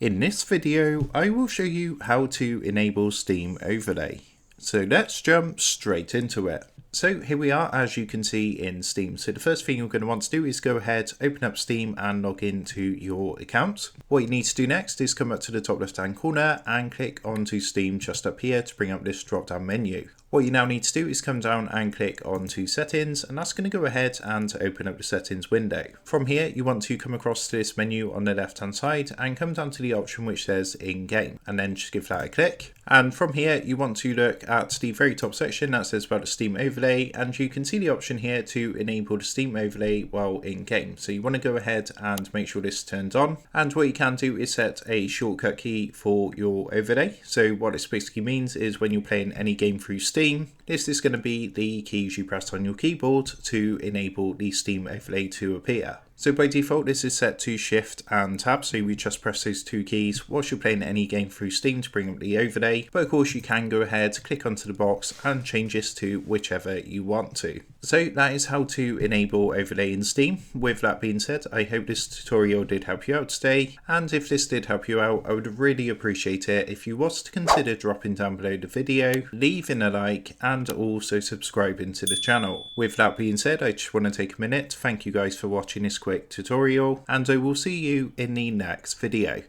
In this video, I will show you how to enable Steam Overlay. So let's jump straight into it. So here we are, as you can see in Steam. So the first thing you're going to want to do is go ahead, open up Steam and log into your account. What you need to do next is come up to the top left hand corner and click onto Steam just up here to bring up this drop down menu. What you now need to do is come down and click onto settings, and that's going to go ahead and open up the settings window. From here, you want to come across to this menu on the left hand side and come down to the option which says in game, and then just give that a click. And from here, you want to look at the very top section that says about the Steam Overlay, and you can see the option here to enable the Steam Overlay while in game. So you want to go ahead and make sure this is turned on. And what you can do is set a shortcut key for your overlay. So what this basically means is when you're playing any game through Steam, this is going to be the keys you press on your keyboard to enable the Steam Overlay to appear. So by default, this is set to Shift and Tab, so we just press those two keys whilst you're playing any game through Steam to bring up the overlay. But of course, you can go ahead, click onto the box and change this to whichever you want to. So that is how to enable overlay in Steam. With that being said, I hope this tutorial did help you out today. And if this did help you out, I would really appreciate it if you was to consider dropping down below the video, leaving a like, and also subscribing to the channel. With that being said, I just want to take a minute to thank you guys for watching this quick tutorial, and I will see you in the next video.